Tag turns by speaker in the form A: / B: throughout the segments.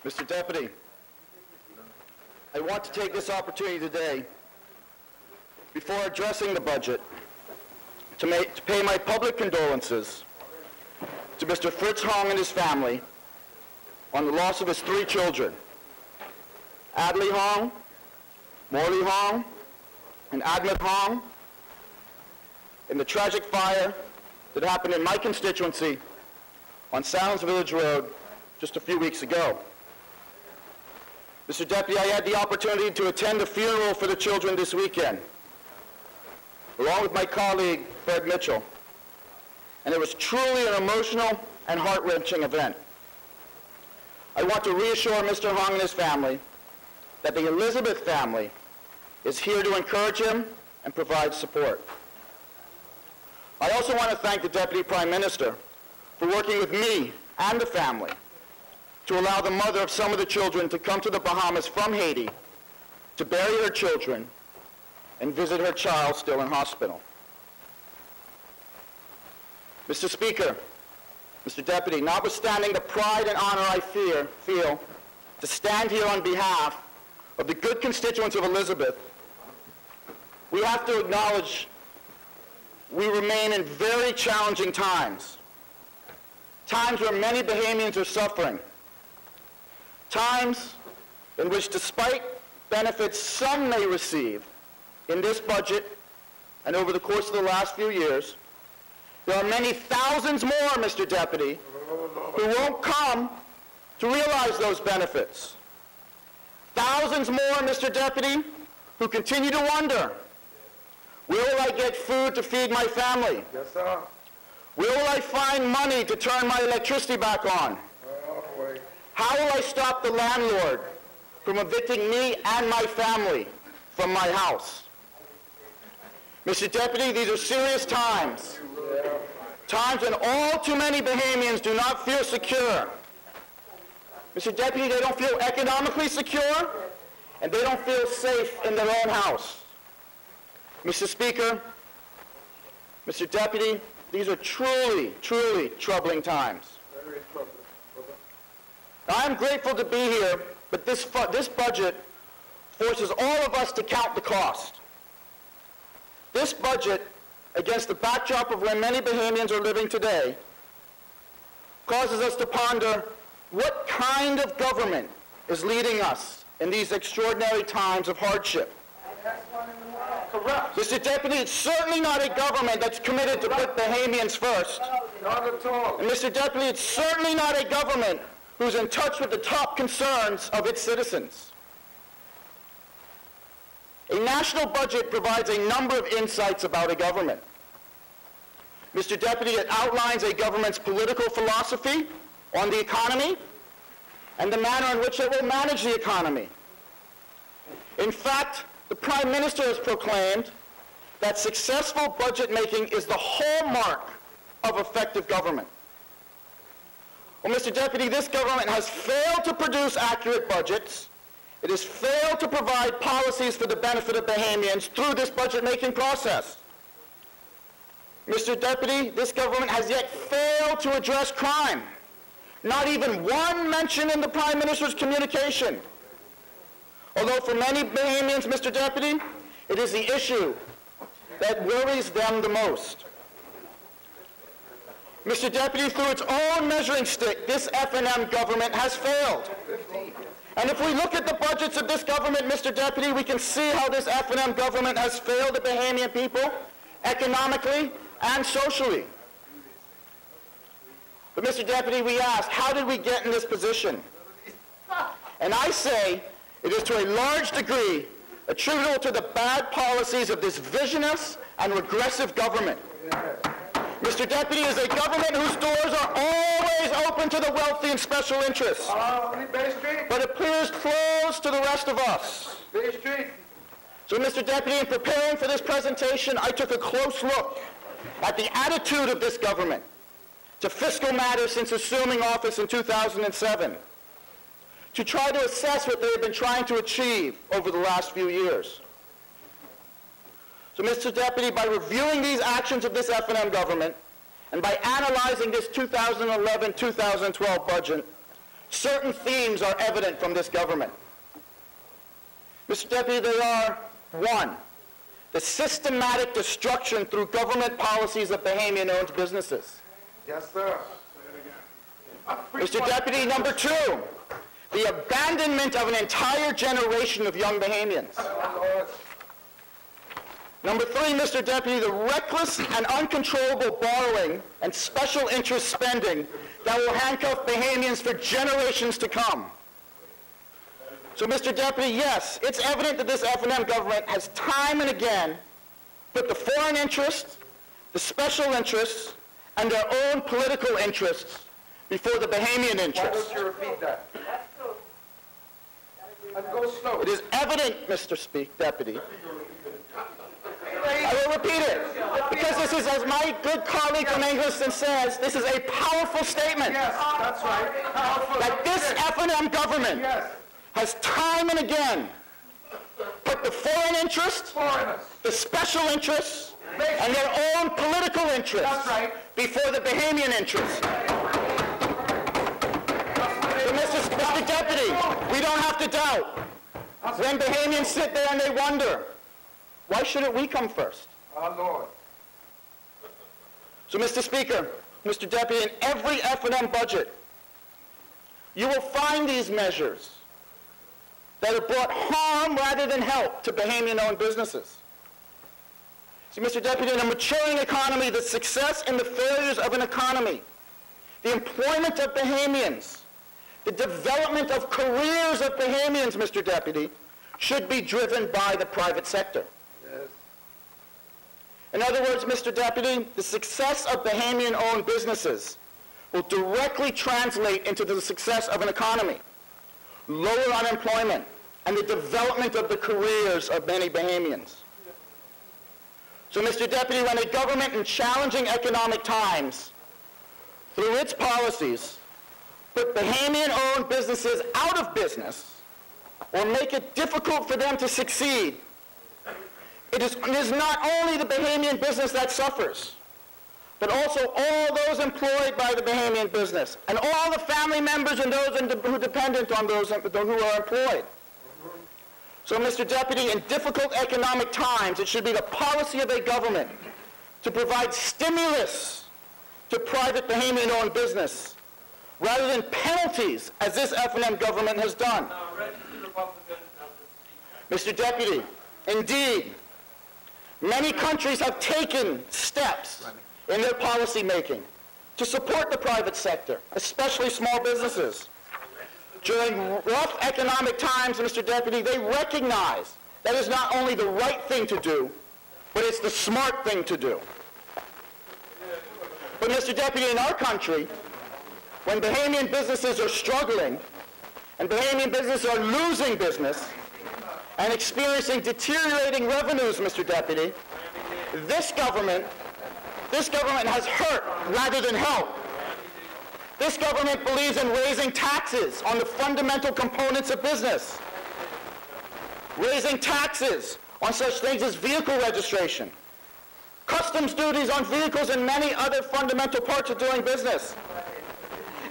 A: Mr. Deputy, I want to take this opportunity today, before addressing the budget, to pay my public condolences to Mr. Fritz Hong and his family on the loss of his 3 children, Adley Hong, Morley Hong, and Admit Hong, in the tragic fire that happened in my constituency on Sounds Village Road just a few weeks ago. Mr. Deputy, I had the opportunity to attend the funeral for the children this weekend, along with my colleague, Fred Mitchell, and it was truly an emotional and heart-wrenching event. I want to reassure Mr. Hong and his family that the Elizabeth family is here to encourage him and provide support. I also want to thank the Deputy Prime Minister for working with me and the family to allow the mother of some of the children to come to the Bahamas from Haiti to bury her children and visit her child still in hospital. Mr. Speaker, Mr. Deputy, notwithstanding the pride and honor I feel to stand here on behalf of the good constituents of Elizabeth, we have to acknowledge we remain in very challenging times, times where many Bahamians are suffering, times in which, despite benefits some may receive in this budget and over the course of the last few years, there are many thousands more, Mr. Deputy, who won't come to realize those benefits. Thousands more, Mr. Deputy, who continue to wonder, will I get food to feed my family?
B: Yes, sir.
A: Will I find money to turn my electricity back on? How will I stop the landlord from evicting me and my family from my house? Mr. Deputy, these are serious times. Times when all too many Bahamians do not feel secure. Mr. Deputy, they don't feel economically secure, and they don't feel safe in their own house. Mr. Speaker, Mr. Deputy, these are truly, truly troubling times.
B: Very troubling.
A: I'm grateful to be here, but this budget forces all of us to count the cost. This budget, against the backdrop of where many Bahamians are living today, causes us to ponder what kind of government is leading us in these extraordinary times of hardship.
B: Correct.
A: Mr. Deputy, it's certainly not a government that's committed to put Bahamians first.
B: Not at all.
A: And Mr. Deputy, it's certainly not a government who's in touch with the top concerns of its citizens. A national budget provides a number of insights about a government. Mr. Deputy, it outlines a government's political philosophy on the economy and the manner in which it will manage the economy. In fact, the Prime Minister has proclaimed that successful budget making is the hallmark of effective government. Well, Mr. Deputy, this government has failed to produce accurate budgets. It has failed to provide policies for the benefit of Bahamians through this budget-making process. Mr. Deputy, this government has yet failed to address crime. Not even one mention in the Prime Minister's communication. Although for many Bahamians, Mr. Deputy, it is the issue that worries them the most. Mr. Deputy, through its own measuring stick, this F&M government has failed. And if we look at the budgets of this government, Mr. Deputy, we can see how this F&M government has failed the Bahamian people economically and socially. But Mr. Deputy, we ask, how did we get in this position? And I say it is to a large degree attributable to the bad policies of this visionless and regressive government. Mr. Deputy, is a government whose doors are always open to the wealthy and special interests, but appears closed to the rest of us. So, Mr. Deputy, in preparing for this presentation, I took a close look at the attitude of this government to fiscal matters since assuming office in 2007, to try to assess what they have been trying to achieve over the last few years. So, Mr. Deputy, by reviewing these actions of this F&M government, and by analyzing this 2011-2012 budget, certain themes are evident from this government. Mr. Deputy, they are, one, the systematic destruction through government policies of Bahamian-owned businesses.
B: Yes, sir.
A: Mr. Deputy, number two, the abandonment of an entire generation of young Bahamians. Number three, Mr. Deputy, the reckless and uncontrollable borrowing and special interest spending that will handcuff Bahamians for generations to come. So, Mr. Deputy, yes, it's evident that this F&M government has time and again put the foreign interests, the special interests, and their own political interests before the Bahamian
B: Why
A: interests.
B: don't you repeat that? And go slow.
A: It is evident, Mr. Deputy. I will repeat it, because this is, as my good colleague from Engliston says, this is a powerful statement.
B: Yes, that's right. Powerful.
A: That this F&M government
B: Yes.
A: has time and again put the foreign interests,
B: Foreigners.
A: the special interests, and their own political interests
B: That's right.
A: before the Bahamian interests. So, Mr. Deputy, we don't have to doubt. When Bahamians sit there and they wonder, why shouldn't we come first?
B: Our Lord.
A: So, Mr. Speaker, Mr. Deputy, in every F&M budget, you will find these measures that have brought harm rather than help to Bahamian-owned businesses. See, Mr. Deputy, in a maturing economy, the success and the failures of an economy, the employment of Bahamians, the development of careers of Bahamians, Mr. Deputy, should be driven by the private sector.
B: Yes.
A: In other words, Mr. Deputy, the success of Bahamian-owned businesses will directly translate into the success of an economy, lower unemployment, and the development of the careers of many Bahamians. So, Mr. Deputy, when a government in challenging economic times, through its policies, put Bahamian-owned businesses out of business or make it difficult for them to succeed, it is not only the Bahamian business that suffers, but also all those employed by the Bahamian business, and all the family members and those who are dependent on those who are employed. So, Mr. Deputy, in difficult economic times, it should be the policy of a government to provide stimulus to private Bahamian-owned business, rather than penalties, as this F&M government has done. Mr. Deputy, indeed, many countries have taken steps in their policy making to support the private sector, especially small businesses. During rough economic times, Mr. Deputy, they recognize that is not only the right thing to do, but it's the smart thing to do. But, Mr. Deputy, in our country, when Bahamian businesses are struggling, and Bahamian businesses are losing business, and experiencing deteriorating revenues, Mr. Deputy, this government has hurt rather than helped. This government believes in raising taxes on the fundamental components of business, raising taxes on such things as vehicle registration, customs duties on vehicles, and many other fundamental parts of doing business,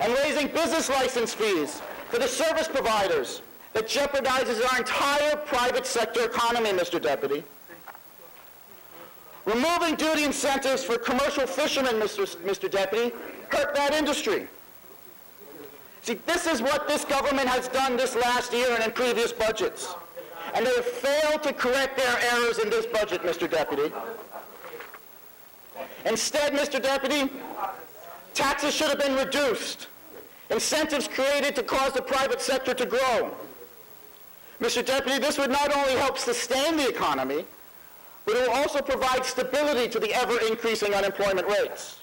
A: and raising business license fees for the service providers that jeopardizes our entire private sector economy, Mr. Deputy. Removing duty incentives for commercial fishermen, Mr. Deputy, hurt that industry. See, this is what this government has done this last year and in previous budgets. And they have failed to correct their errors in this budget, Mr. Deputy. Instead, Mr. Deputy, taxes should have been reduced, incentives created to cause the private sector to grow. Mr. Deputy, this would not only help sustain the economy, but it will also provide stability to the ever-increasing unemployment rates.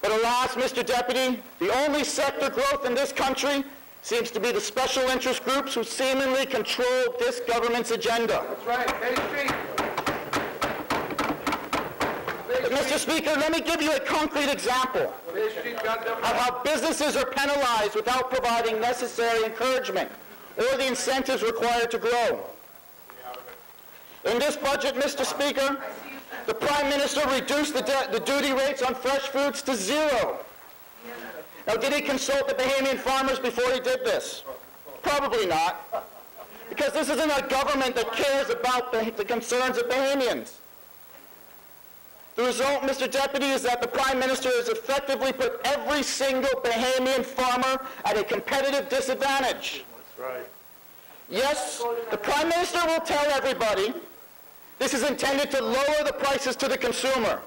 A: But alas, Mr. Deputy, the only sector growth in this country seems to be the special interest groups who seemingly control this government's agenda.
B: That's right. Bay Street.
A: But, Mr. Speaker, let me give you a concrete example
B: Bay Street got them.
A: of how businesses are penalized without providing necessary encouragement or the incentives required to grow. In this budget, Mr. Speaker, the Prime Minister reduced the duty rates on fresh fruits to 0. Now, Now, did he consult the Bahamian farmers before he did this? Probably not. Because this isn't a government that cares about the concerns of Bahamians. The result, Mr. Deputy, is that the Prime Minister has effectively put every single Bahamian farmer at a competitive disadvantage.
B: That's right.
A: Yes, the Prime Minister will tell everybody this is intended to lower the prices to the consumer.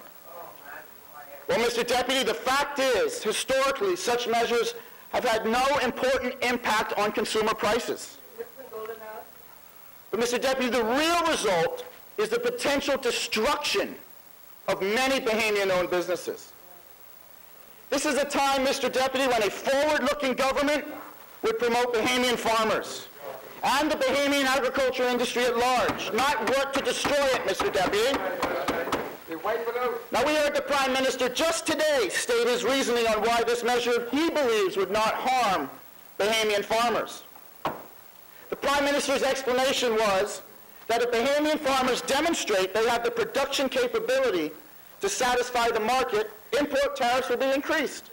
A: Well, Mr. Deputy, the fact is, historically, such measures have had no important impact on consumer prices. But, Mr. Deputy, the real result is the potential destruction of many Bahamian-owned businesses. This is a time, Mr. Deputy, when a forward-looking government would promote Bahamian farmers and the Bahamian agriculture industry at large, not work to destroy it, Mr. Deputy.
B: They wipe it out.
A: Now, we heard the Prime Minister just today state his reasoning on why this measure he believes would not harm Bahamian farmers. The Prime Minister's explanation was that if Bahamian farmers demonstrate they have the production capability to satisfy the market, import tariffs will be increased.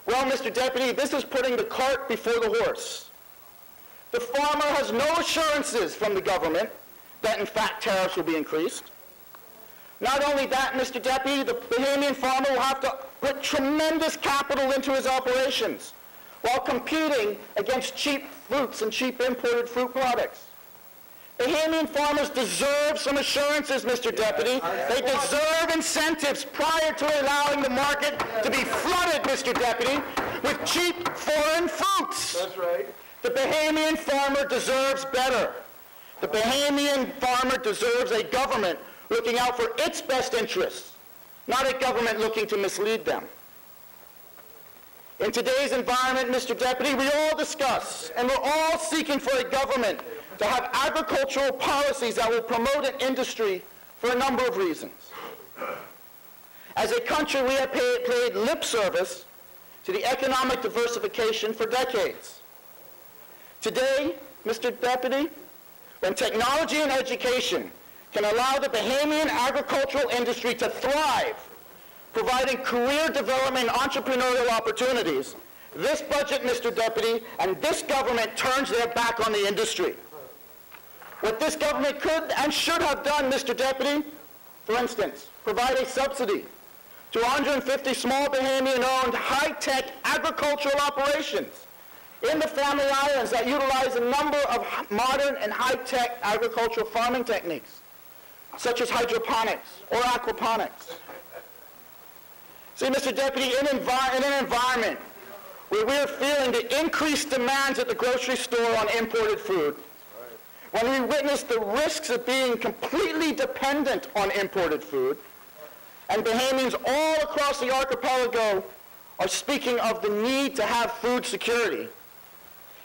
A: Well, Mr. Deputy, this is putting the cart before the horse. The farmer has no assurances from the government that, in fact, tariffs will be increased. Not only that, Mr. Deputy, the Bahamian farmer will have to put tremendous capital into his operations while competing against cheap fruits and cheap imported fruit products. Bahamian farmers deserve some assurances, Mr. Deputy. They deserve incentives prior to allowing the market to be flooded, Mr. Deputy, with cheap foreign fruits.
B: That's right.
A: The Bahamian farmer deserves better. The Bahamian farmer deserves a government looking out for its best interests, not a government looking to mislead them. In today's environment, Mr. Deputy, we all discuss, and we're all seeking for a government to have agricultural policies that will promote an industry for a number of reasons. As a country, we have paid lip service to the economic diversification for decades. Today, Mr. Deputy, when technology and education can allow the Bahamian agricultural industry to thrive, providing career development and entrepreneurial opportunities, this budget, Mr. Deputy, and this government turns their back on the industry. What this government could and should have done, Mr. Deputy, for instance, provide a subsidy to 150 small Bahamian-owned high-tech agricultural operations in the Family Islands that utilize a number of modern and high-tech agricultural farming techniques, such as hydroponics or aquaponics. See, Mr. Deputy, in an environment where we're feeling the increased demands at the grocery store on imported food, when we witness the risks of being completely dependent on imported food, and Bahamians all across the archipelago are speaking of the need to have food security,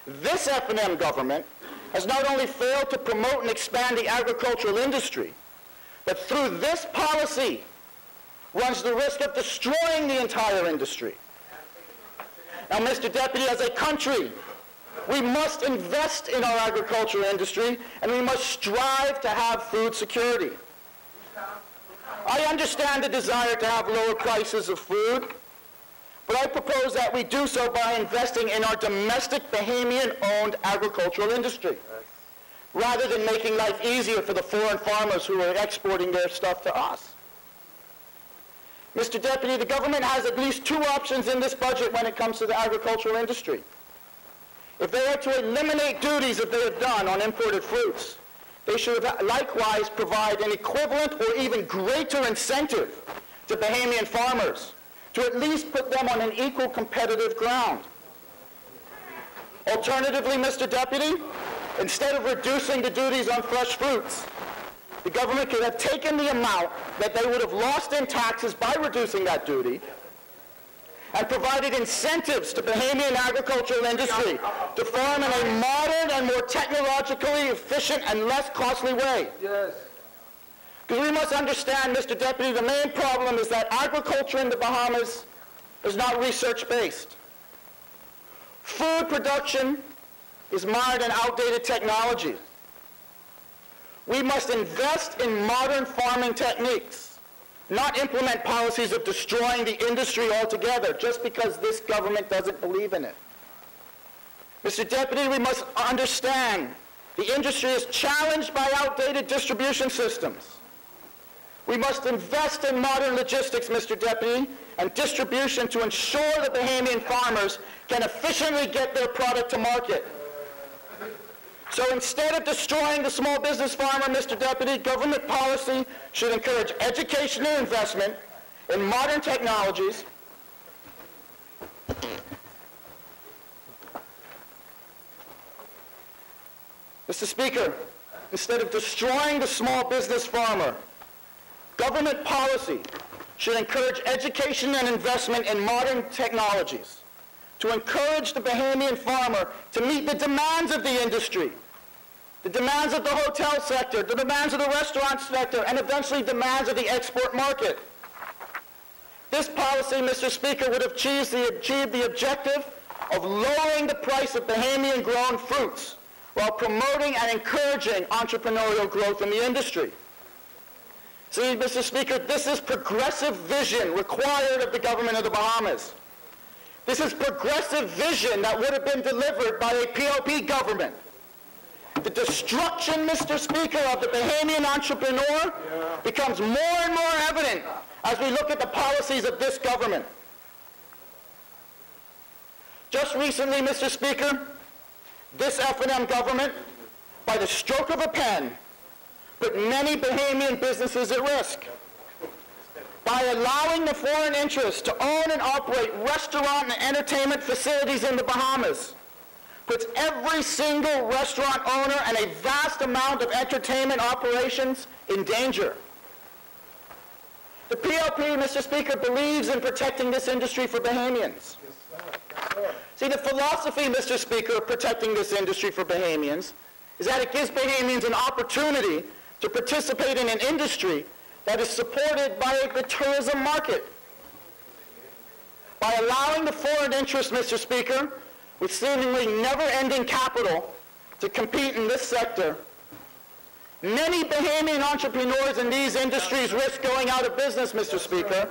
A: this F&M government has not only failed to promote and expand the agricultural industry, but through this policy runs the risk of destroying the entire industry. Now, Mr. Deputy, as a country, we must invest in our agricultural industry, and we must strive to have food security. I understand the desire to have lower prices of food, but I propose that we do so by investing in our domestic Bahamian-owned agricultural industry, rather than making life easier for the foreign farmers who are exporting their stuff to us. Mr. Deputy, the government has at least two options in this budget when it comes to the agricultural industry. If they are to eliminate duties that they have done on imported fruits, they should likewise provide an equivalent or even greater incentive to Bahamian farmers to at least put them on an equal competitive ground. Alternatively, Mr. Deputy, instead of reducing the duties on fresh fruits, the government could have taken the amount that they would have lost in taxes by reducing that duty and provided incentives to Bahamian agricultural industry to farm in a modern and more technologically efficient and less costly way.
B: Yes.
A: Because we must understand, Mr. Deputy, the main problem is that agriculture in the Bahamas is not research-based. Food production is mired in outdated technology. We must invest in modern farming techniques not implement policies of destroying the industry altogether just because this government doesn't believe in it. Mr. Deputy, we must understand the industry is challenged by outdated distribution systems. We must invest in modern logistics, Mr. Deputy, and distribution to ensure that Bahamian farmers can efficiently get their product to market. So instead of destroying the small business farmer, Mr. Deputy, government policy should encourage education and investment in modern technologies, Mr. Speaker, instead of destroying the small business farmer, government policy should encourage education and investment in modern technologies to encourage the Bahamian farmer to meet the demands of the industry, the demands of the hotel sector, the demands of the restaurant sector, and eventually demands of the export market. This policy, Mr. Speaker, would have achieved the objective of lowering the price of Bahamian-grown fruits while promoting and encouraging entrepreneurial growth in the industry. See, Mr. Speaker, this is progressive vision required of the government of the Bahamas. This is progressive vision that would have been delivered by a PLP government. The destruction, Mr. Speaker, of the Bahamian entrepreneur becomes more and more evident as we look at the policies of this government. Just recently, Mr. Speaker, this F&M government, by the stroke of a pen, put many Bahamian businesses at risk by allowing the foreign interests to own and operate restaurant and entertainment facilities in the Bahamas. Puts every single restaurant owner and a vast amount of entertainment operations in danger. The PLP, Mr. Speaker, believes in protecting this industry for Bahamians. See, the philosophy, Mr. Speaker, of protecting this industry for Bahamians is that it gives Bahamians an opportunity to participate in an industry that is supported by the tourism market. By allowing the foreign interest, Mr. Speaker, with seemingly never-ending capital to compete in this sector, many Bahamian entrepreneurs in these industries risk going out of business, Mr. Speaker.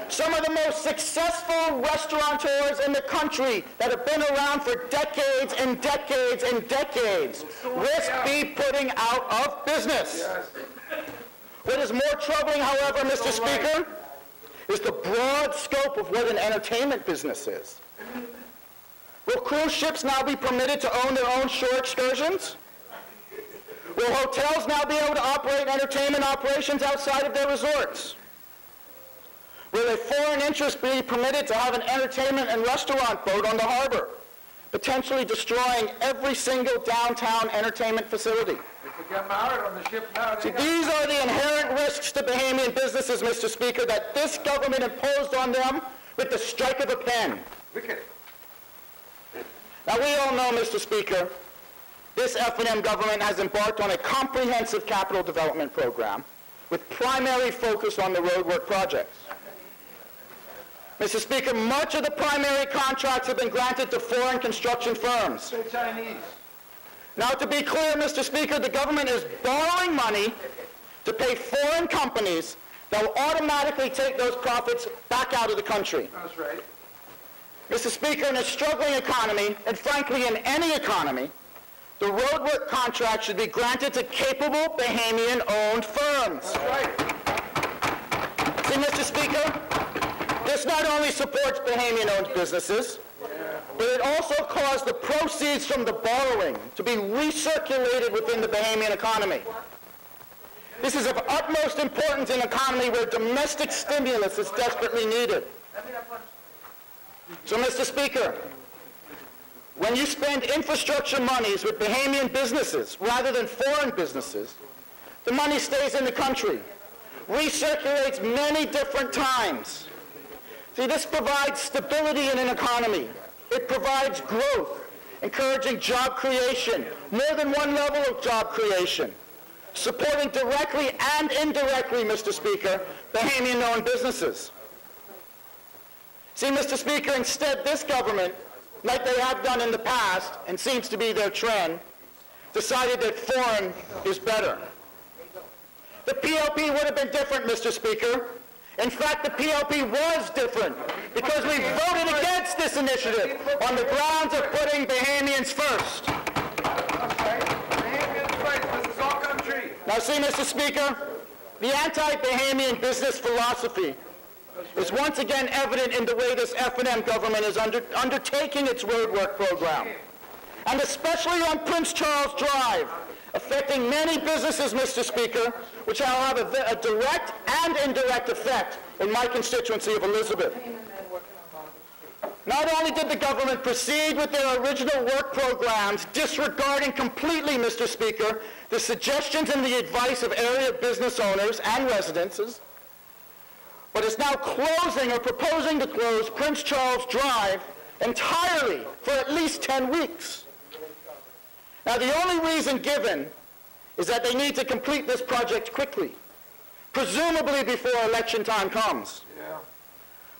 A: Some of the most successful restaurateurs in the country that have been around for decades and decades and decades risk being putting out of business. What is more troubling, however, Mr. Speaker, is the broad scope of what an entertainment business is. Will cruise ships now be permitted to own their own shore excursions? Will hotels now be able to operate entertainment operations outside of their resorts? Will a foreign interest be permitted to have an entertainment and restaurant boat on the harbor, potentially destroying every single downtown entertainment facility?
B: If they get married on the ship now,
A: See, these are the inherent risks to Bahamian businesses, Mr. Speaker, that this government imposed on them with the strike of a pen.
B: wicked.
A: Now, we all know, Mr. Speaker, this F&M government has embarked on a comprehensive capital development program with primary focus on the roadwork projects. Mr. Speaker, much of the primary contracts have been granted to foreign construction firms.
B: Say Chinese.
A: Now, to be clear, Mr. Speaker, the government is borrowing money to pay foreign companies that will automatically take those profits back out of the country.
B: That's right.
A: Mr. Speaker, in a struggling economy, and frankly in any economy, the roadwork contract should be granted to capable Bahamian-owned firms.
B: That's right.
A: See, Mr. Speaker, this not only supports Bahamian-owned businesses, but it also caused the proceeds from the borrowing to be recirculated within the Bahamian economy. This is of utmost importance in an economy where domestic stimulus is desperately needed. So, Mr. Speaker, when you spend infrastructure monies with Bahamian businesses rather than foreign businesses, the money stays in the country, recirculates many different times. See, this provides stability in an economy. It provides growth, encouraging job creation, more than one level of job creation, supporting directly and indirectly, Mr. Speaker, Bahamian-owned businesses. See, Mr. Speaker, instead this government, like they have done in the past, and seems to be their trend, decided that foreign is better. The PLP would have been different, Mr. Speaker, In fact, the PLP was different because we voted against this initiative on the grounds of putting Bahamians first.
B: That's right. Bahamians first. This is our country.
A: Now see, Mr. Speaker, the anti-Bahamian business philosophy is once again evident in the way this F&M government is undertaking its roadwork program, and especially on Prince Charles Drive, affecting many businesses, Mr. Speaker, which will have a direct and indirect effect in my constituency of Elizabeth. Not only did the government proceed with their original work programs, disregarding completely, Mr. Speaker, the suggestions and the advice of area business owners and residences, but is now closing or proposing to close Prince Charles Drive entirely for at least 10 weeks. Now, the only reason given is that they need to complete this project quickly, presumably before election time comes.
B: Yeah.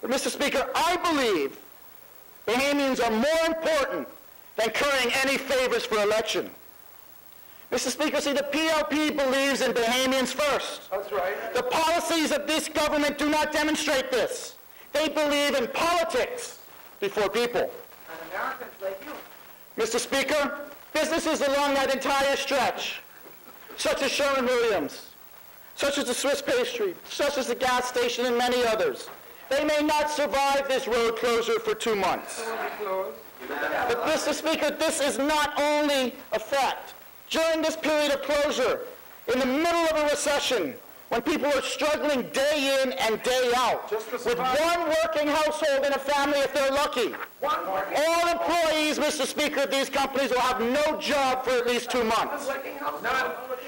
A: But, Mr. Speaker, I believe Bahamians are more important than currying any favors for election. Mr. Speaker, see, the PLP believes in Bahamians first.
B: That's right.
A: The policies of this government do not demonstrate this. They believe in politics before people.
B: And Americans like you.
A: Mr. Speaker, businesses along that entire stretch, such as Sherwin-Williams, such as the Swiss Pastry, such as the gas station and many others, they may not survive this road closure for 2 months. But, Mr. Speaker, this is not only a fact. During this period of closure, in the middle of a recession, when people are struggling day in and day out, with one working household in a family if they're lucky, all employees, Mr. Speaker, of these companies will have no job for at least 2 months.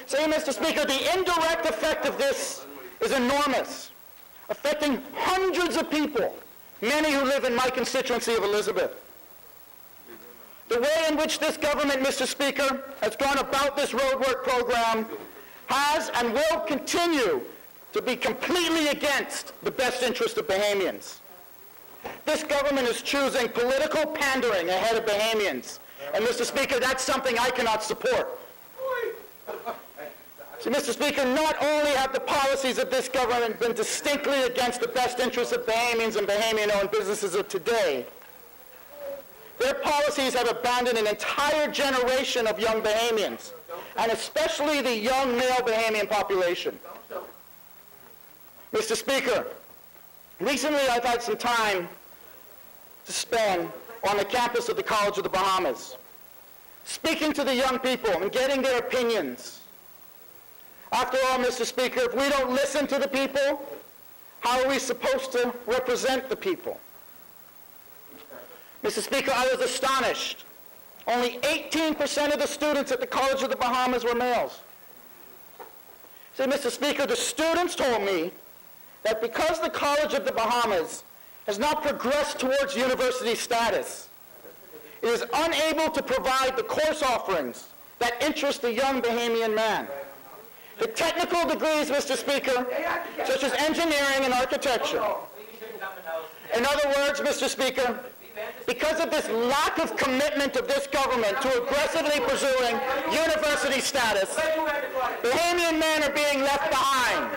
A: See, Mr. Speaker, the indirect effect of this is enormous, affecting hundreds of people, many who live in my constituency of Elizabeth. The way in which this government, Mr. Speaker, has gone about this roadwork program has and will continue to be completely against the best interest of Bahamians. This government is choosing political pandering ahead of Bahamians. And, Mr. Speaker, that's something I cannot support. So, Mr. Speaker, not only have the policies of this government been distinctly against the best interests of Bahamians and Bahamian-owned businesses of today, their policies have abandoned an entire generation of young Bahamians, and especially the young male Bahamian population. Mr. Speaker, recently I've had some time to spend on the campus of the College of the Bahamas, speaking to the young people and getting their opinions. After all, Mr. Speaker, if we don't listen to the people, how are we supposed to represent the people? Mr. Speaker, I was astonished. Only 18% of the students at the College of the Bahamas were males. See, Mr. Speaker, the students told me that because the College of the Bahamas has not progressed towards university status, it is unable to provide the course offerings that interest the young Bahamian man. The technical degrees, Mr. Speaker, such as engineering and architecture. In other words, Mr. Speaker, because of this lack of commitment of this government to aggressively pursuing university status, Bahamian men are being left behind.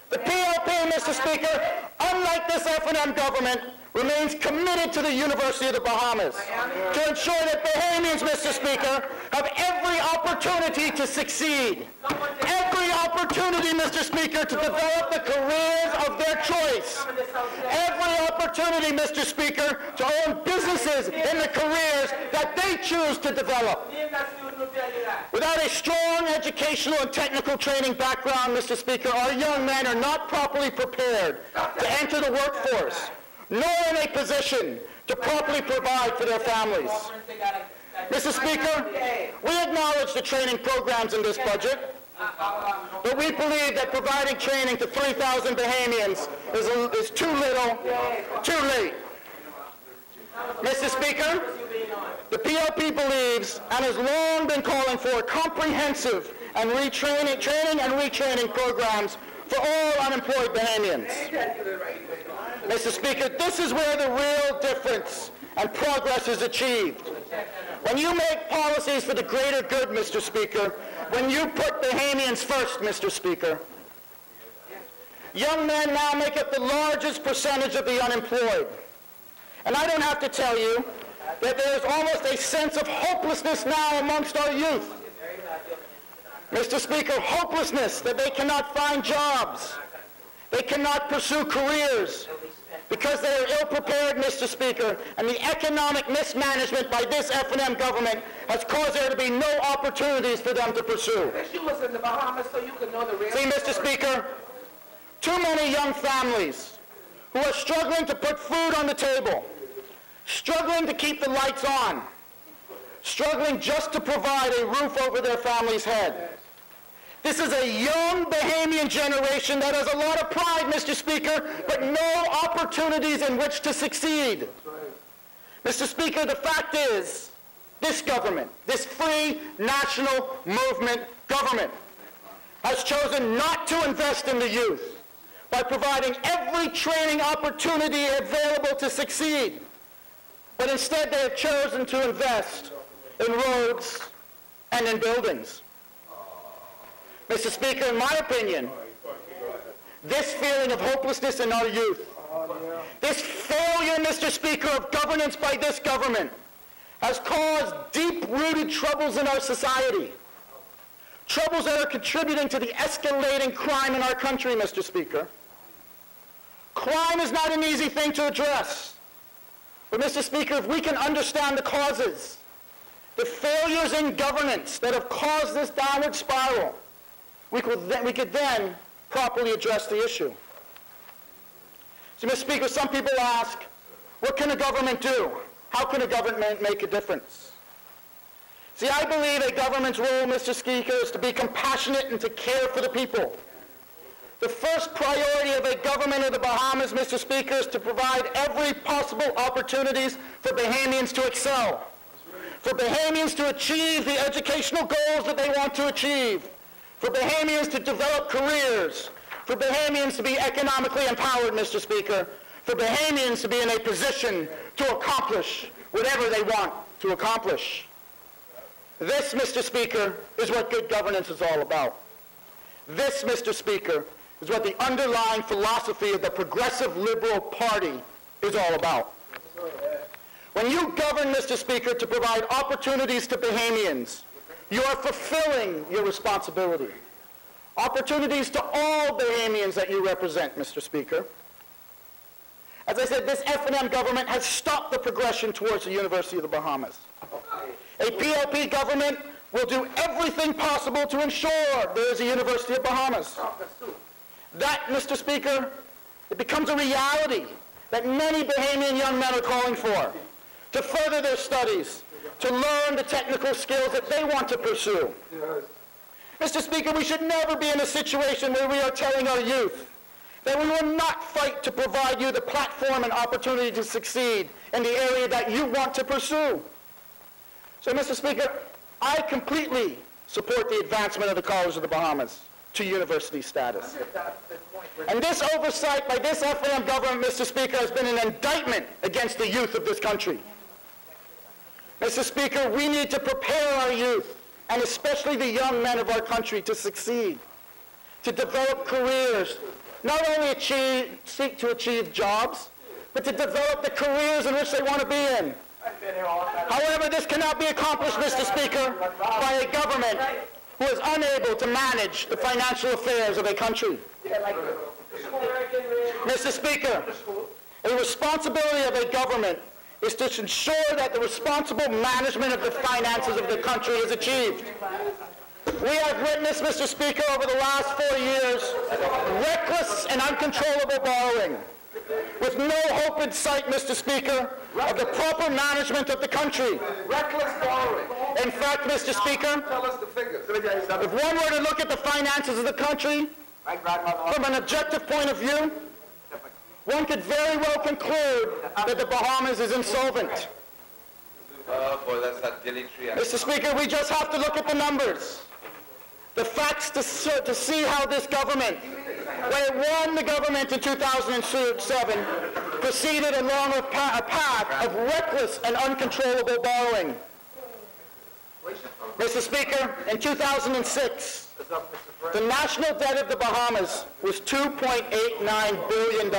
A: The PLP, Mr. Speaker, unlike this F&M government, remains committed to the University of the Bahamas to ensure that Bahamians, Mr. Speaker, have every opportunity to succeed, every opportunity, Mr. Speaker, to develop the careers of their choice, every opportunity, Mr. Speaker, to own businesses in the careers that they choose to develop. Without a strong educational and technical training background, Mr. Speaker, our young men are not properly prepared to enter the workforce, nor in a position to properly provide for their families. Mr. Speaker, we acknowledge the training programs in this budget, but we believe that providing training to 3,000 Bahamians is too little, too late. Mr. Speaker, the PLP believes and has long been calling for comprehensive and training and retraining programs for all unemployed Bahamians. Mr. Speaker, this is where the real difference and progress is achieved. When you make policies for the greater good, Mr. Speaker, when you put Bahamians first, Mr. Speaker. Young men now make up the largest percentage of the unemployed. And I don't have to tell you that there is almost a sense of hopelessness now amongst our youth. Mr. Speaker, hopelessness that they cannot find jobs. They cannot pursue careers because they are ill-prepared, Mr. Speaker, and the economic mismanagement by this F&M government has caused there to be no opportunities for them to pursue.
B: You was in the Bahamas so you could know the real
A: See, Mr. Speaker, too many young families who are struggling to put food on the table, struggling to keep the lights on, struggling just to provide a roof over their family's head. This is a young Bahamian generation that has a lot of pride, Mr. Speaker, but no opportunities in which to succeed. Mr. Speaker, the fact is, this government, this free national movement government, has chosen not to invest in the youth by providing every training opportunity available to succeed. But instead they have chosen to invest in roads and in buildings. Mr. Speaker, in my opinion, this feeling of hopelessness in our youth, this failure, Mr. Speaker, of governance by this government has caused deep-rooted troubles in our society. Troubles that are contributing to the escalating crime in our country, Mr. Speaker. Crime is not an easy thing to address. But, Mr. Speaker, if we can understand the causes, the failures in governance that have caused this downward spiral, we could then properly address the issue. So, Mr. Speaker, some people ask, what can a government do? How can a government make a difference? See, I believe a government's role, Mr. Speaker, is to be compassionate and to care for the people. The first priority of a government of the Bahamas, Mr. Speaker, is to provide every possible opportunities for Bahamians to excel, for Bahamians to achieve the educational goals that they want to achieve, for Bahamians to develop careers, for Bahamians to be economically empowered, Mr. Speaker, for Bahamians to be in a position to accomplish whatever they want to accomplish. This, Mr. Speaker, is what good governance is all about. This, Mr. Speaker, is what the underlying philosophy of the Progressive Liberal Party is all about. When you govern, Mr. Speaker, to provide opportunities to Bahamians, you are fulfilling your responsibility. Opportunities to all Bahamians that you represent, Mr. Speaker. As I said, this F&M government has stopped the progression towards the University of the Bahamas. A PLP government will do everything possible to ensure there is a University of Bahamas. That, Mr. Speaker, it becomes a reality that many Bahamian young men are calling for, to further their studies, to learn the technical skills that they want to pursue. Mr. Speaker, we should never be in a situation where we are telling our youth that we will not fight to provide you the platform and opportunity to succeed in the area that you want to pursue. So, Mr. Speaker, I completely support the advancement of the College of the Bahamas to university status. And this oversight by this F&M government, Mr. Speaker, has been an indictment against the youth of this country. Mr. Speaker, we need to prepare our youth, and especially the young men of our country, to succeed, to develop careers, not only seek to achieve jobs, but to develop the careers in which they want to be in. However, this cannot be accomplished, Mr. Speaker, by a government who is unable to manage the financial affairs of a country. Mr. Speaker, a responsibility of a government is to ensure that the responsible management of the finances of the country is achieved. We have witnessed, Mr. Speaker, over the last 4 years, reckless and uncontrollable borrowing, with no hope in sight, Mr. Speaker, of the proper management of the country.
B: Reckless borrowing.
A: In fact, Mr. Speaker,
B: Tell us the figures.
A: if one were to look at the finances of the country from an objective point of view, one could very well conclude that the Bahamas is insolvent. Mr. Speaker, we just have to look at the numbers, the facts to see how this government, when it won the government in 2007, proceeded along a path of reckless and uncontrollable borrowing. Mr. Speaker, in 2006, the national debt of the Bahamas was $2.89 billion.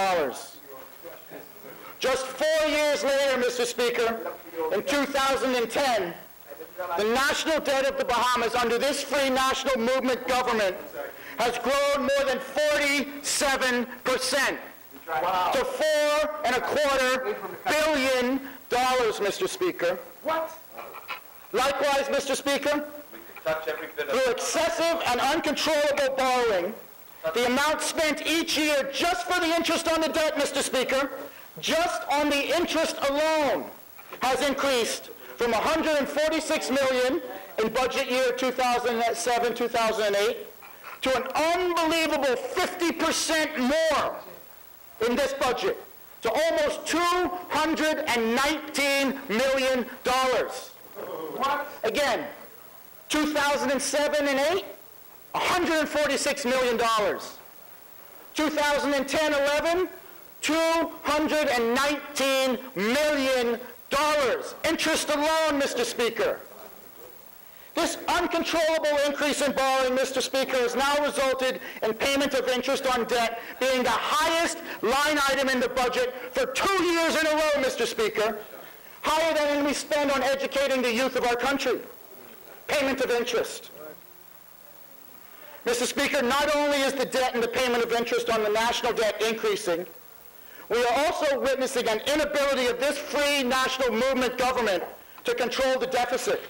A: Just 4 years later, Mr. Speaker, in 2010, the national debt of the Bahamas under this Free National Movement government has grown more than 47% to $4.25 billion, Mr. Speaker.
B: What?
A: Likewise, Mr. Speaker, through excessive and uncontrollable borrowing, the amount spent each year just for the interest on the debt, Mr. Speaker, just on the interest alone, has increased from $146 million in budget year 2007-2008 to an unbelievable 50% more in this budget, to almost $219 million.
B: What?
A: Again, 2007 and 8, $146 million. 2010-11, $219 million. Interest alone, Mr. Speaker. This uncontrollable increase in borrowing, Mr. Speaker, has now resulted in payment of interest on debt being the highest line item in the budget for 2 years in a row, Mr. Speaker, higher than we spend on educating the youth of our country. Payment of interest. Mr. Speaker, not only is the debt and the payment of interest on the national debt increasing, we are also witnessing an inability of this Free National Movement government to control the deficit.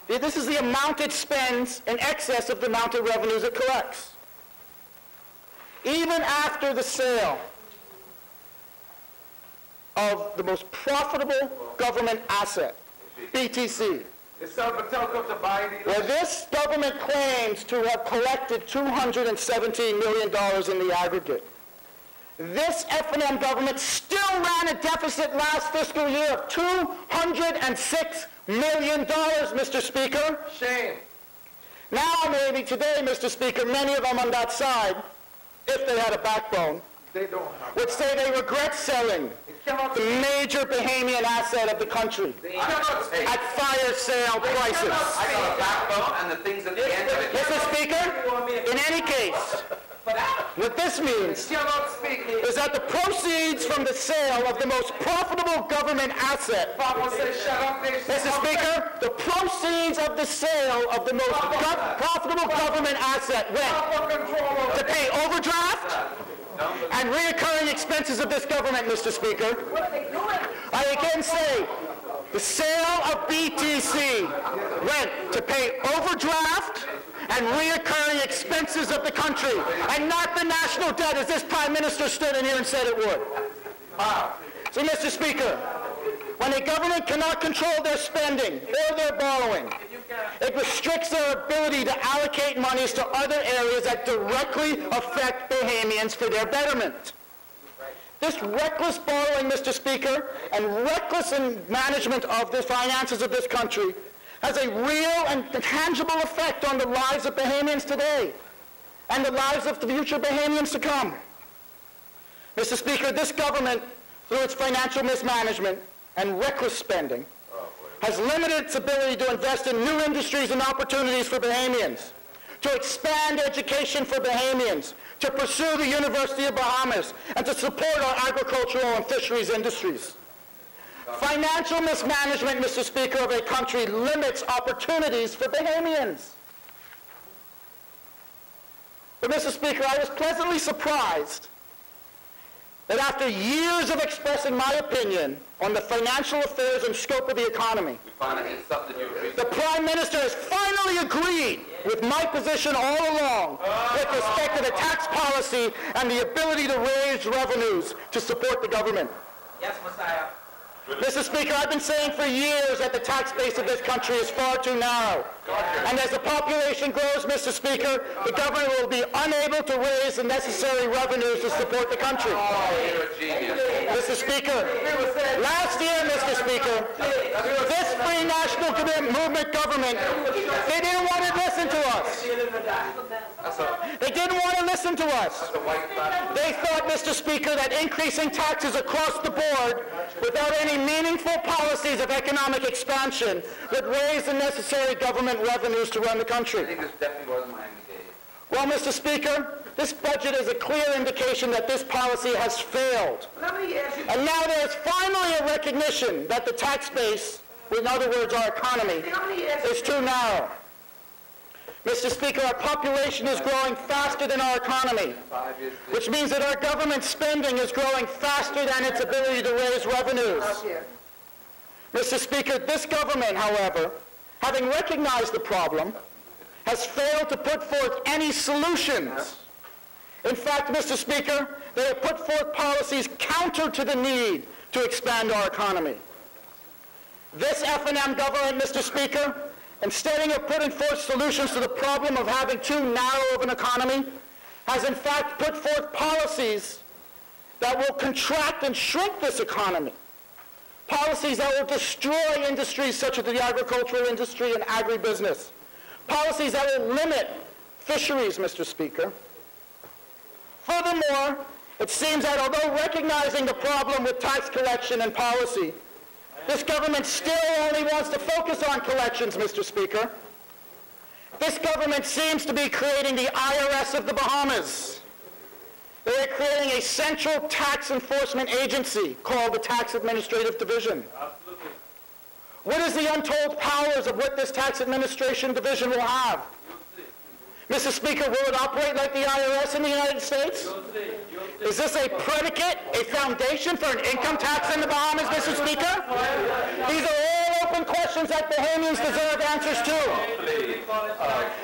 A: This is the amount it spends in excess of the amount of revenues it collects. Even after the sale of the most profitable government asset, BTC, where this government claims to have collected $217 million in the aggregate. This F&M government still ran a deficit last fiscal year of $206 million, Mr. Speaker.
B: Shame.
A: Now, maybe today, Mr. Speaker, many of them on that side, if they had a backbone, would say they regret selling the major Bahamian asset of the country at fire sale prices.
C: I got a backbone and the things at the end of it.
A: Mr. Speaker, in any case, what this means is that the proceeds from the sale of the most profitable government asset, Mr. Speaker, the proceeds of the sale of the most profitable government asset went to pay overdraft and reoccurring expenses of this government, Mr. Speaker. I again say, the sale of BTC went to pay overdraft and reoccurring expenses of the country, and not the national debt as this Prime Minister stood in here and said it would. So, Mr. Speaker, when a government cannot control their spending or their borrowing, it restricts their ability to allocate monies to other areas that directly affect Bahamians for their betterment. This reckless borrowing, Mr. Speaker, and reckless management of the finances of this country has a real and tangible effect on the lives of Bahamians today and the lives of the future Bahamians to come. Mr. Speaker, this government, through its financial mismanagement and reckless spending, has limited its ability to invest in new industries and opportunities for Bahamians, to expand education for Bahamians, to pursue the University of Bahamas, and to support our agricultural and fisheries industries. Financial mismanagement, Mr. Speaker, of a country limits opportunities for Bahamians. But, Mr. Speaker, I was pleasantly surprised that after years of expressing my opinion on the financial affairs and scope of the economy, the Prime Minister has finally agreed with my position all along with respect to the tax policy and the ability to raise revenues to support the government.
C: Yes, Messiah.
A: Mr. Speaker, I've been saying for years that the tax base of this country is far too narrow. And as the population grows, Mr. Speaker, the government will be unable to raise the necessary revenues to support the country. Mr. Speaker, last year, Mr. Speaker, this Free National Movement government, they didn't want to listen to us. They didn't want to listen to us. They thought, Mr. Speaker, that increasing taxes across the board without any meaningful policies of economic expansion that raise the necessary government revenues to run the
C: I
A: country.
C: think this definitely was Miami-Dade.
A: Well, Mr. Speaker, this budget is a clear indication that this policy has failed.
B: Let me ask you,
A: And now there is finally a recognition that the tax base, in other words, our economy, is too narrow. Mr. Speaker, our population is growing faster than our economy,
C: 5 years.
A: which means that our government spending is growing faster than its ability to raise revenues. Mr. Speaker, this government, however, having recognized the problem, has failed to put forth any solutions. In fact, Mr. Speaker, they have put forth policies counter to the need to expand our economy. This F&M government, Mr. Speaker, instead of putting forth solutions to the problem of having too narrow of an economy, has in fact put forth policies that will contract and shrink this economy. Policies that will destroy industries such as the agricultural industry and agribusiness. Policies that will limit fisheries, Mr. Speaker. Furthermore, it seems that although recognizing the problem with tax collection and policy, this government still only wants to focus on collections, Mr. Speaker. This government seems to be creating the IRS of the Bahamas. They are creating a central tax enforcement agency called the Tax Administrative Division.
D: Absolutely.
A: What is the untold powers of what this tax administration division will have? Mr. Speaker, will it operate like the IRS in the United States? Is this a predicate, a foundation for an income tax in the Bahamas, Mr. Speaker? These are all open questions that Bahamians deserve answers to.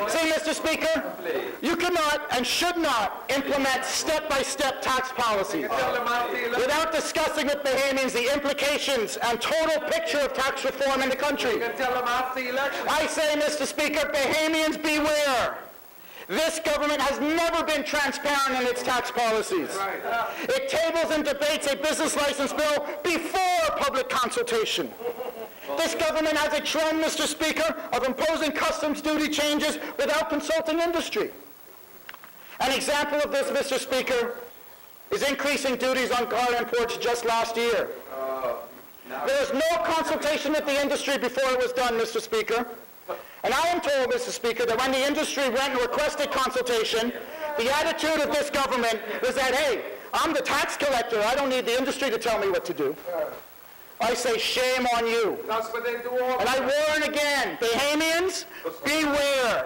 A: See, Mr. Speaker, you cannot and should not implement step-by-step tax policies without discussing with Bahamians the implications and total picture of tax reform in the country.
B: tell them after the election.
A: I say, Mr. Speaker, Bahamians beware. This government has never been transparent in its tax policies. It tables and debates a business license bill before public consultation. This government has a trend, Mr. Speaker, of imposing customs duty changes without consulting industry. An example of this, Mr. Speaker, is increasing duties on car imports just last year. There was no consultation with the industry before it was done, Mr. Speaker. And I am told, Mr. Speaker, that when the industry went and requested consultation, the attitude of this government was that, hey, I'm the tax collector. I don't need the industry to tell me what to do. I say, shame on you.
B: That's what they do all
A: And I warn again, Bahamians, beware.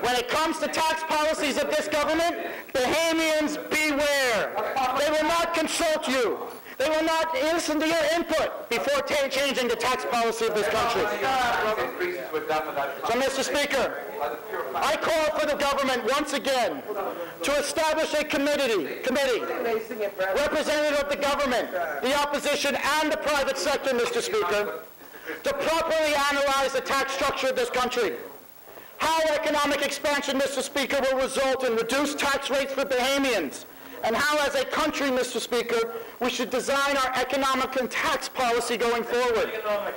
A: When it comes to tax policies of this government, Bahamians, beware. They will not consult you. They will not listen to your input before changing the tax policy of this country. So, Mr. Speaker, I call for the government once again to establish a committee representative of the government, the opposition, and the private sector, Mr. Speaker, to properly analyze the tax structure of this country. How economic expansion, Mr. Speaker, will result in reduced tax rates for Bahamians, and how, as a country, Mr. Speaker, we should design our economic and tax policy going forward.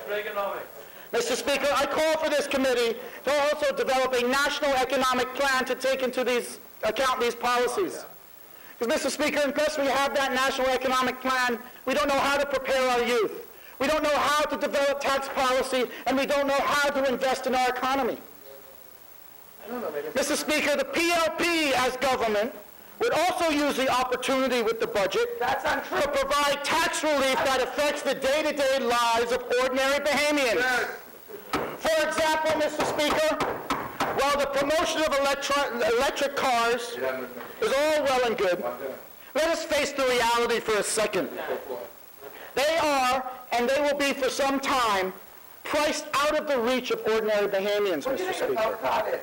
D: Reaganomics.
A: Mr. Speaker, I call for this committee to also develop a national economic plan to take into account these policies. Because, Mr. Speaker, unless we have that national economic plan, we don't know how to prepare our youth. We don't know how to develop tax policy, and we don't know how to invest in our economy. Mr. Speaker, the PLP as government would also use the opportunity with the budget to provide tax relief that affects the day-to-day lives of ordinary Bahamians. For example, Mr. Speaker, while the promotion of electric cars is all well and good, let us face the reality for a second. They are, and they will be for some time, priced out of the reach of ordinary Bahamians, Mr. Speaker.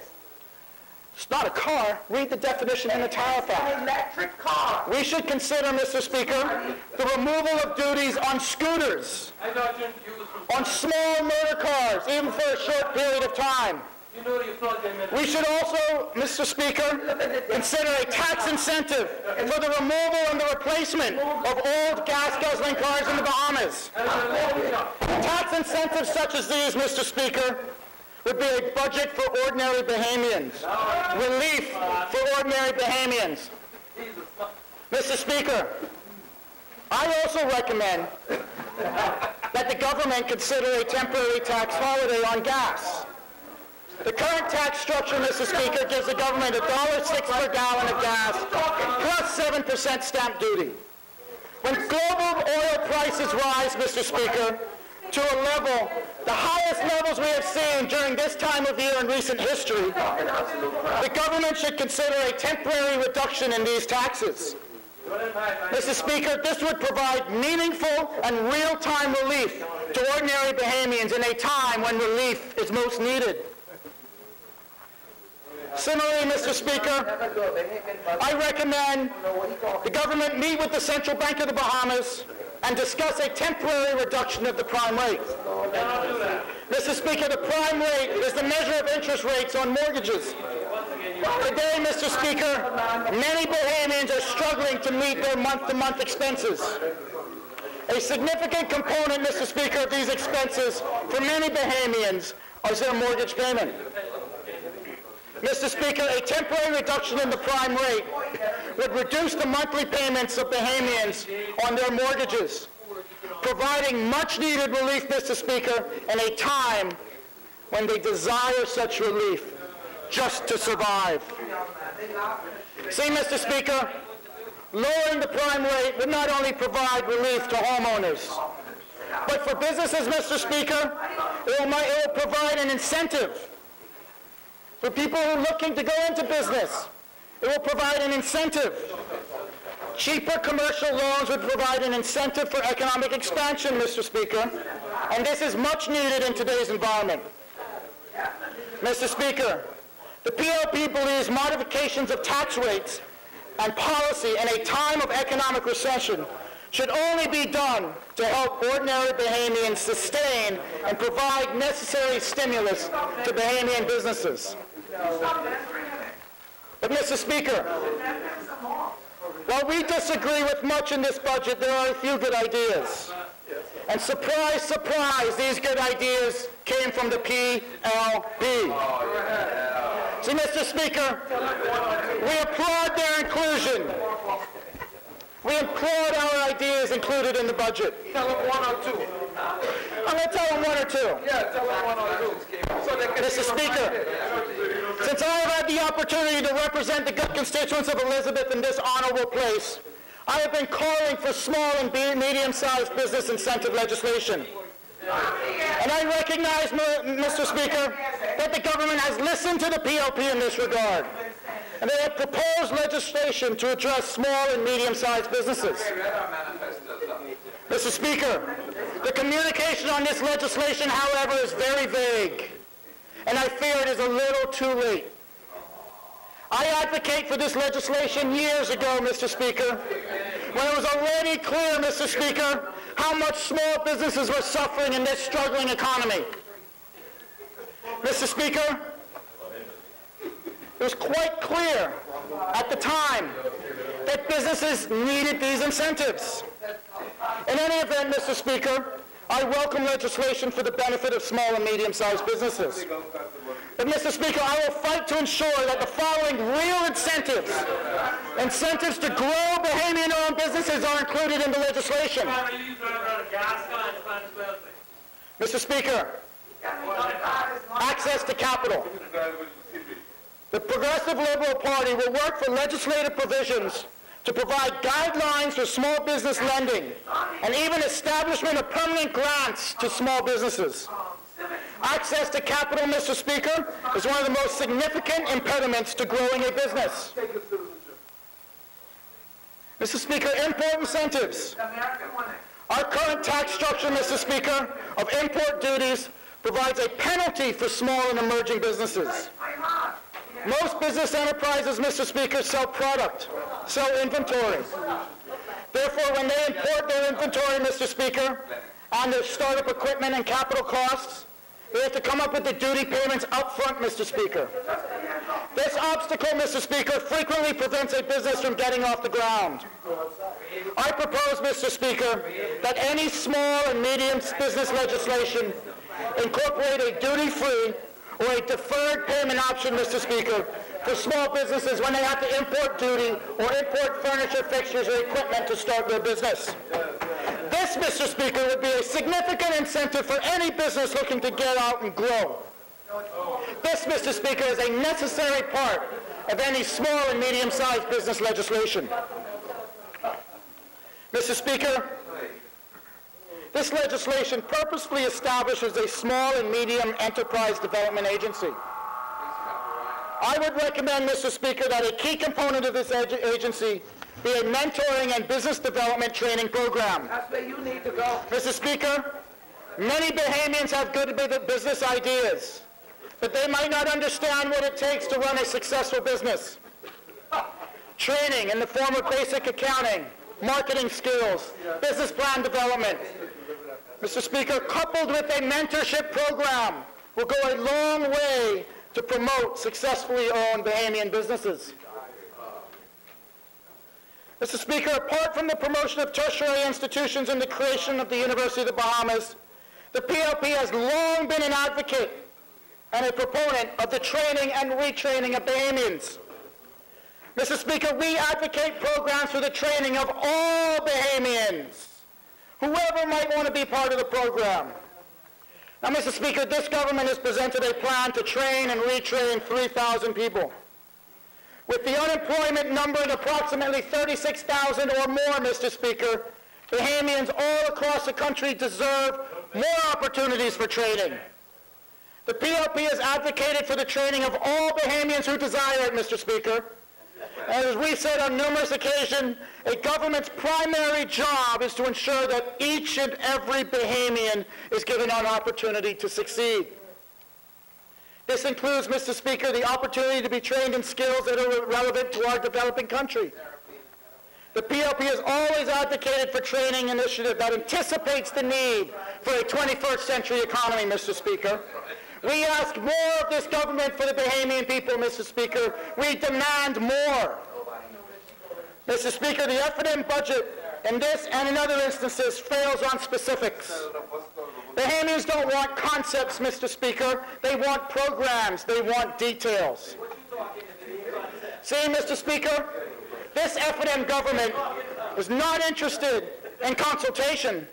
A: It's not a car. Read the definition in the Tariff Act.
B: An electric car.
A: We should consider, Mr. Speaker, the removal of duties on scooters, on small motor cars, even for a short period of time. We should also, Mr. Speaker, consider a tax incentive for the removal and the replacement of old gas-guzzling cars in the Bahamas. Tax incentives such as these, Mr. Speaker, would be a budget for ordinary Bahamians. Relief for ordinary Bahamians. Mr. Speaker, I also recommend that the government consider a temporary tax holiday on gas. The current tax structure, Mr. Speaker, gives the government $1.06 per gallon of gas plus 7% stamp duty. When global oil prices rise, Mr. Speaker, to a level, the highest levels we have seen during this time of year in recent history, the government should consider a temporary reduction in these taxes. Mr. Speaker, this would provide meaningful and real-time relief to ordinary Bahamians in a time when relief is most needed. Similarly, Mr. Speaker, I recommend the government meet with the Central Bank of the Bahamas and discuss a temporary reduction of the prime rate. Mr. Speaker, the prime rate is the measure of interest rates on mortgages. Today, Mr. Speaker, many Bahamians are struggling to meet their month-to-month expenses. A significant component, Mr. Speaker, of these expenses for many Bahamians is their mortgage payment. Mr. Speaker, a temporary reduction in the prime rate would reduce the monthly payments of Bahamians on their mortgages, providing much-needed relief, Mr. Speaker, in a time when they desire such relief just to survive. See, Mr. Speaker, lowering the prime rate would not only provide relief to homeowners, but for businesses, Mr. Speaker, it will provide an incentive for people who are looking to go into business. It will provide an incentive. Cheaper commercial loans would provide an incentive for economic expansion, Mr. Speaker, and this is much needed in today's environment. Mr. Speaker, the PLP believes modifications of tax rates and policy in a time of economic recession should only be done to help ordinary Bahamians sustain and provide necessary stimulus to Bahamian businesses. But, Mr. Speaker, while we disagree with much in this budget, there are a few good ideas. And surprise, surprise, these good ideas came from the PLP. See, Mr. Speaker, we applaud their inclusion. We applaud our ideas included in the budget.
B: Tell them one or two.
A: I'm going to tell them one or two.
B: Yeah, tell them one or two. So they can
A: Mr. Speaker, since I have had the opportunity to represent the good constituents of Elizabeth in this honorable place, I have been calling for small and medium-sized business incentive legislation. And I recognize, Mr. Speaker, that the government has listened to the PLP in this regard. And they have proposed legislation to address small and medium-sized businesses. Mr. Speaker, the communication on this legislation, however, is very vague. And I fear it is a little too late. I advocate for this legislation years ago, Mr. Speaker, when it was already clear, Mr. Speaker, how much small businesses were suffering in this struggling economy. Mr. Speaker, it was quite clear at the time that businesses needed these incentives. In any event, Mr. Speaker, I welcome legislation for the benefit of small and medium-sized businesses. But, Mr. Speaker, I will fight to ensure that the following real incentives to grow Bahamian-owned businesses are included in the legislation. Mr. Speaker, access to capital. The Progressive Liberal Party will work for legislative provisions to provide guidelines for small business lending and even establishment of permanent grants to small businesses. Access to capital, Mr. Speaker, is one of the most significant impediments to growing a business. Mr. Speaker, import incentives. Our current tax structure, Mr. Speaker, of import duties provides a penalty for small and emerging businesses. Most business enterprises, Mr. Speaker, sell product, sell inventory. Therefore, when they import their inventory, Mr. Speaker, and their startup equipment and capital costs, they have to come up with the duty payments up front, Mr. Speaker. This obstacle, Mr. Speaker, frequently prevents a business from getting off the ground. I propose, Mr. Speaker, that any small and medium business legislation incorporate a duty-free or a deferred payment option, Mr. Speaker, for small businesses when they have to import duty or import furniture, fixtures, or equipment to start their business. This, Mr. Speaker, would be a significant incentive for any business looking to get out and grow. This, Mr. Speaker, is a necessary part of any small and medium-sized business legislation. Mr. Speaker, this legislation purposefully establishes a small and medium enterprise development agency. I would recommend, Mr. Speaker, that a key component of this agency be a mentoring and business development training program.
B: That's where you need to go.
A: Mr. Speaker, many Bahamians have good business ideas, but they might not understand what it takes to run a successful business. Training in the form of basic accounting, marketing skills, business plan development. Mr. Speaker, coupled with a mentorship program, will go a long way to promote successfully owned Bahamian businesses. Mr. Speaker, apart from the promotion of tertiary institutions and the creation of the University of the Bahamas, the PLP has long been an advocate and a proponent of the training and retraining of Bahamians. Mr. Speaker, we advocate programs for the training of all Bahamians, whoever might want to be part of the program. Now, Mr. Speaker, this government has presented a plan to train and retrain 3,000 people. With the unemployment number at approximately 36,000 or more, Mr. Speaker, Bahamians all across the country deserve more opportunities for training. The PLP has advocated for the training of all Bahamians who desire it, Mr. Speaker. And as we said on numerous occasions, a government's primary job is to ensure that each and every Bahamian is given an opportunity to succeed. This includes, Mr. Speaker, the opportunity to be trained in skills that are relevant to our developing country. The PLP has always advocated for training initiative that anticipates the need for a 21st century economy, Mr. Speaker. We ask more of this government for the Bahamian people, Mr. Speaker. We demand more. Mr. Speaker, the F&M budget in this and in other instances fails on specifics. Bahamians don't want concepts, Mr. Speaker. They want programs. They want details. See, Mr. Speaker, this F&M government is not interested in consultation.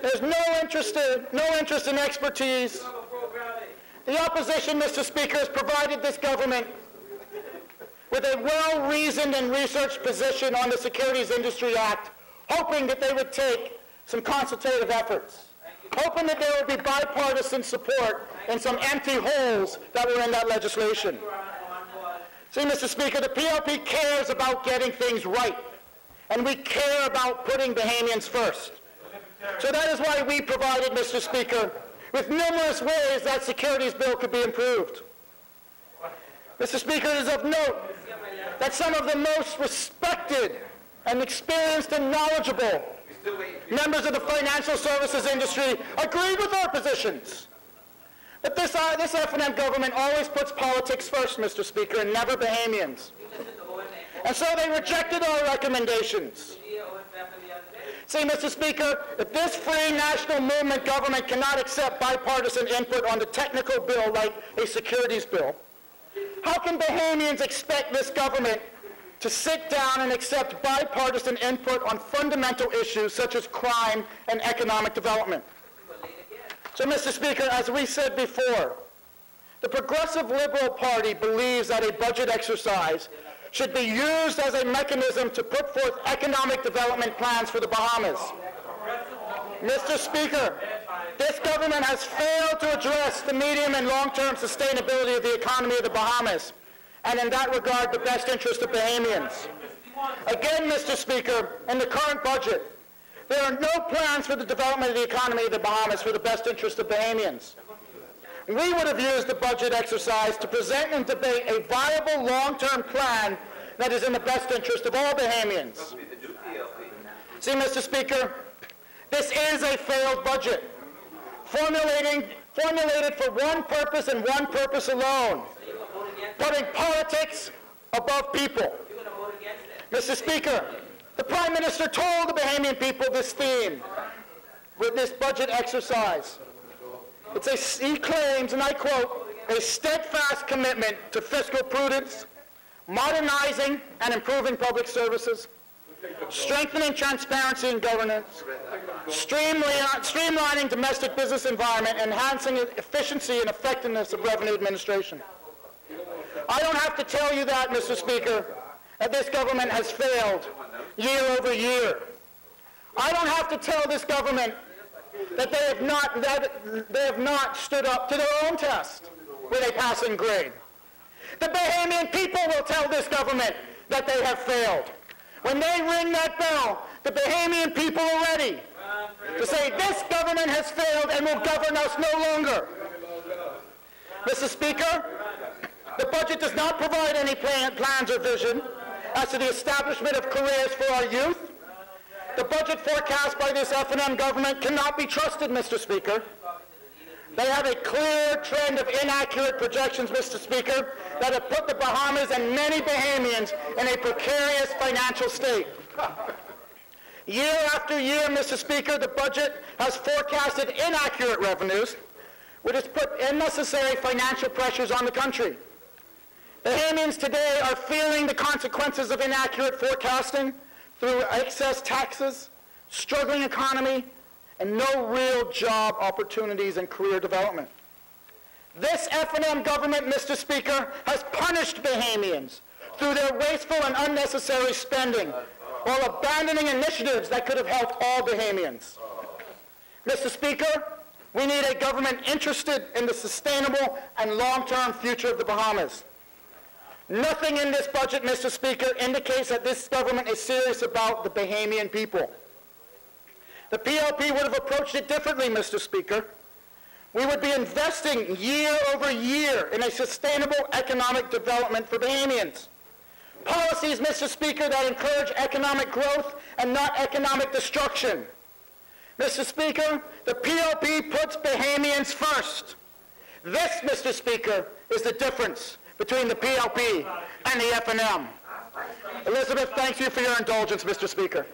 A: There's no interest in expertise. The opposition, Mr. Speaker, has provided this government with a well-reasoned and researched position on the Securities Industry Act, hoping that they would take some consultative efforts, hoping that there would be bipartisan support in some empty holes that were in that legislation. See, Mr. Speaker, the PLP cares about getting things right, and we care about putting Bahamians first. So that is why we provided, Mr. Speaker, with numerous ways that securities bill could be improved. Mr. Speaker, it is of note that some of the most respected and experienced and knowledgeable members of the financial services industry agreed with our positions. But this F&M government always puts politics first, Mr. Speaker, and never Bahamians. And so they rejected our recommendations. See, Mr. Speaker, if this free national movement government cannot accept bipartisan input on the technical bill like a securities bill, how can Bahamians expect this government to sit down and accept bipartisan input on fundamental issues such as crime and economic development? So, Mr. Speaker, as we said before, the Progressive Liberal Party believes that a budget exercise should be used as a mechanism to put forth economic development plans for the Bahamas. Mr. Speaker, this government has failed to address the medium and long-term sustainability of the economy of the Bahamas, and in that regard, the best interest of Bahamians. Again, Mr. Speaker, in the current budget, there are no plans for the development of the economy of the Bahamas for the best interest of Bahamians. We would have used the budget exercise to present and debate a viable long-term plan that is in the best interest of all Bahamians. See, Mr. Speaker, this is a failed budget, formulated for one purpose and one purpose alone, putting politics above people. Mr. Speaker, the Prime Minister told the Bahamian people this theme with this budget exercise. He claims, and I quote, a steadfast commitment to fiscal prudence, modernizing and improving public services, strengthening transparency and governance, streamlining domestic business environment, enhancing efficiency and effectiveness of revenue administration. I don't have to tell you that, Mr. Speaker, that this government has failed year over year. I don't have to tell this government that they have not stood up to their own test with a passing grade. The Bahamian people will tell this government that they have failed. When they ring that bell, the Bahamian people are ready to say this government has failed and will govern us no longer. Mr. Speaker, the budget does not provide any plans or vision as to the establishment of careers for our youth. The budget forecast by this F&M government cannot be trusted, Mr. Speaker. They have a clear trend of inaccurate projections, Mr. Speaker, that have put the Bahamas and many Bahamians in a precarious financial state. Year after year, Mr. Speaker, the budget has forecasted inaccurate revenues, which has put unnecessary financial pressures on the country. Bahamians today are feeling the consequences of inaccurate forecasting through excess taxes, struggling economy, and no real job opportunities and career development. This F&M government, Mr. Speaker, has punished Bahamians through their wasteful and unnecessary spending while abandoning initiatives that could have helped all Bahamians. Mr. Speaker, we need a government interested in the sustainable and long-term future of the Bahamas. Nothing in this budget, Mr. Speaker, indicates that this government is serious about the Bahamian people. The PLP would have approached it differently, Mr. Speaker. We would be investing year over year in a sustainable economic development for Bahamians. Policies, Mr. Speaker, that encourage economic growth and not economic destruction. Mr. Speaker, the PLP puts Bahamians first. This, Mr. Speaker, is the difference between the PLP and the F&M. Elizabeth, thank you for your indulgence, Mr. Speaker.